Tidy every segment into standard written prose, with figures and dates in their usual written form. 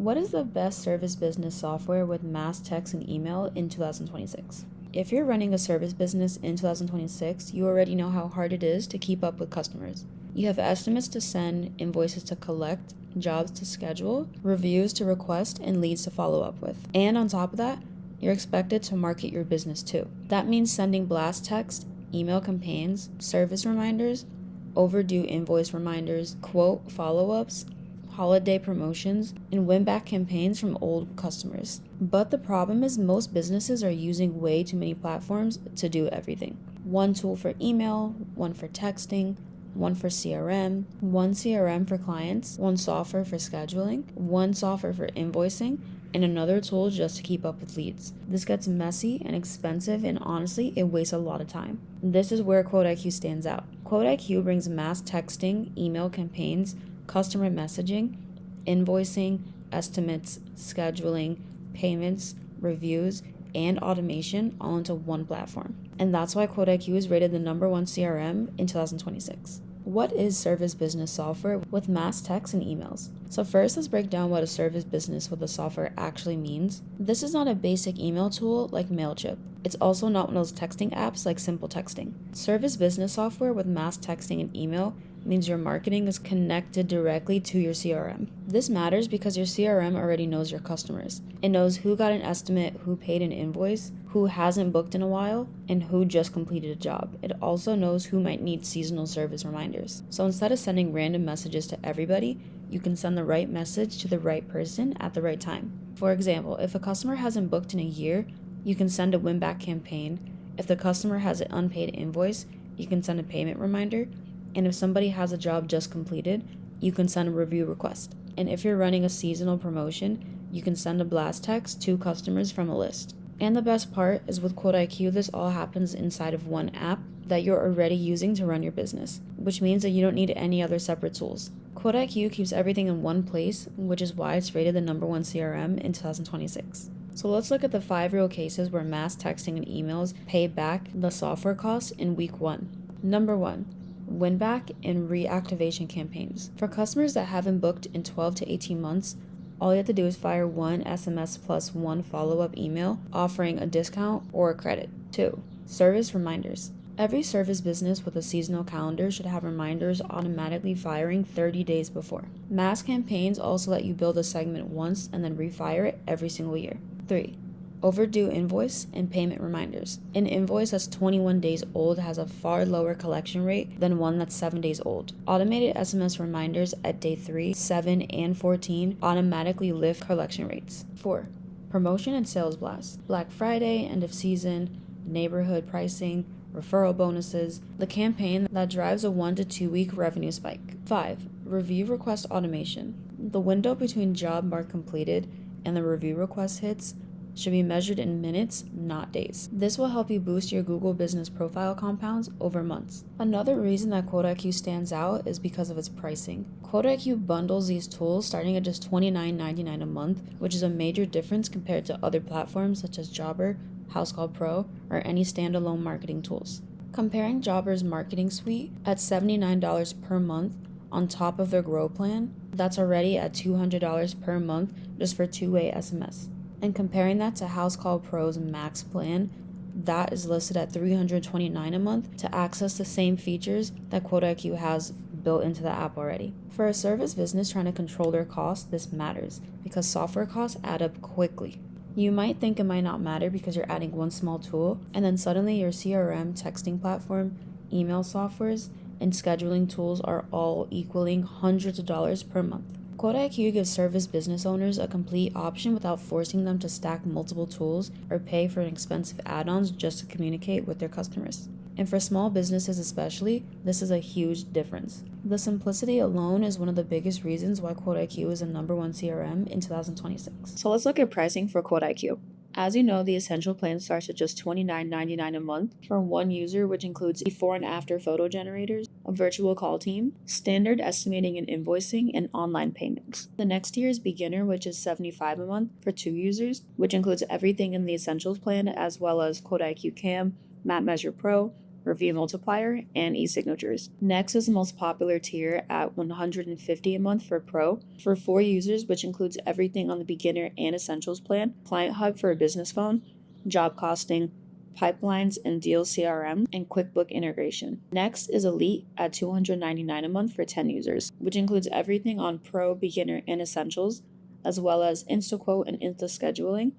What is the best service business software with mass text and email in 2026? If you're running a service business in 2026, you already know how hard it is to keep up with customers. You have estimates to send, invoices to collect, jobs to schedule, reviews to request, and leads to follow up with. And on top of that, you're expected to market your business too. That means sending blast text, email campaigns, service reminders, overdue invoice reminders, quote follow-ups, holiday promotions, and win-back campaigns from old customers. But the problem is most businesses are using way too many platforms to do everything. One tool for email, one for texting, one for CRM, one CRM for clients, one software for scheduling, one software for invoicing, and another tool just to keep up with leads. This gets messy and expensive, and honestly, it wastes a lot of time. This is where QuoteIQ stands out. QuoteIQ brings mass texting, email campaigns, customer messaging, invoicing, estimates, scheduling, payments, reviews, and automation all into one platform. And that's why QuoteIQ is rated the #1 CRM in 2026. What is service business software with mass text and emails? So first, let's break down what a service business with a software actually means. This is not a basic email tool like MailChimp. It's also not one of those texting apps like Simple Texting. Service business software with mass texting and email means your marketing is connected directly to your CRM. This matters because your CRM already knows your customers. It knows who got an estimate, who paid an invoice, who hasn't booked in a while, and who just completed a job. It also knows who might need seasonal service reminders. So instead of sending random messages to everybody, you can send the right message to the right person at the right time. For example, if a customer hasn't booked in a year, you can send a win-back campaign. If the customer has an unpaid invoice, you can send a payment reminder. And if somebody has a job just completed, you can send a review request. And if you're running a seasonal promotion, you can send a blast text to customers from a list. And the best part is with QuoteIQ, this all happens inside of one app that you're already using to run your business, which means that you don't need any other separate tools. QuoteIQ keeps everything in one place, which is why it's rated the #1 CRM in 2026. So let's look at the 5 real cases where mass texting and emails pay back the software costs in week 1. Number 1. Win-back and reactivation campaigns. For customers that haven't booked in 12 to 18 months, all you have to do is fire one SMS plus one follow-up email offering a discount or a credit. 2. Service reminders. Every service business with a seasonal calendar should have reminders automatically firing 30 days before. Mass campaigns also let you build a segment once and then refire it every single year. 3. Overdue invoice and payment reminders. An invoice that's 21 days old has a far lower collection rate than one that's 7 days old. Automated SMS reminders at day 3, 7, and 14 automatically lift collection rates. 4. Promotion and sales blasts. Black Friday, end of season, neighborhood pricing, referral bonuses, the campaign that drives a 1 to 2 week revenue spike. 5. Review request automation. The window between job mark completed and the review request hits should be measured in minutes, not days. This will help you boost your Google Business Profile compounds over months. Another reason that QuoteIQ stands out is because of its pricing. QuoteIQ bundles these tools starting at just $29.99 a month, which is a major difference compared to other platforms such as Jobber, Housecall Pro, or any standalone marketing tools. Comparing Jobber's marketing suite at $79 per month on top of their Grow plan, that's already at $200 per month just for two-way SMS. And comparing that to Housecall Pro's Max plan, that is listed at $329 a month to access the same features that QuoteIQ has built into the app already. For a service business trying to control their costs, this matters because software costs add up quickly. You might think it might not matter because you're adding one small tool, and then suddenly your CRM, texting platform, email softwares, and scheduling tools are all equaling hundreds of dollars per month. QuoteIQ gives service business owners a complete option without forcing them to stack multiple tools or pay for expensive add-ons just to communicate with their customers. And for small businesses especially, this is a huge difference. The simplicity alone is one of the biggest reasons why QuoteIQ is a #1 CRM in 2026. So let's look at pricing for QuoteIQ. As you know, the essential plan starts at just $29.99 a month for one user, which includes before and after photo generators, a virtual call team, standard estimating and invoicing, and online payments. The next tier is beginner, which is $75 a month for 2 users, which includes everything in the essentials plan as well as QuoteIQ Cam, Map Measure Pro, Review Multiplier, and e-signatures. Next is the most popular tier at $150 a month for Pro. For 4 users, which includes everything on the beginner and essentials plan, ClientHub for a business phone, job costing, pipelines and deal CRM, and QuickBook integration. Next is Elite at $299 a month for 10 users, which includes everything on Pro, Beginner, and Essentials, as well as InstaQuote and InstaScheduling,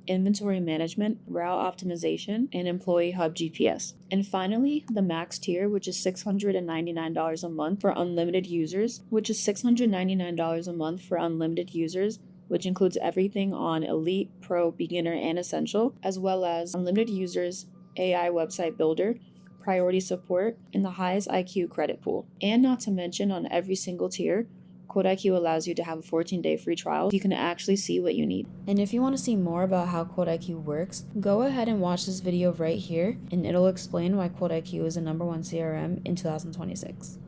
inventory management, route optimization, and Employee Hub GPS. And finally, the Max tier, which is $699 a month for unlimited users, which includes everything on Elite, Pro, Beginner, and Essential, as well as unlimited users, AI website builder, priority support, and the highest IQ credit pool. And not to mention, on every single tier, QuoteIQ allows you to have a 14-day free trial so you can actually see what you need. And if you want to see more about how QuoteIQ works, go ahead and watch this video right here, and it'll explain why QuoteIQ is the #1 CRM in 2026.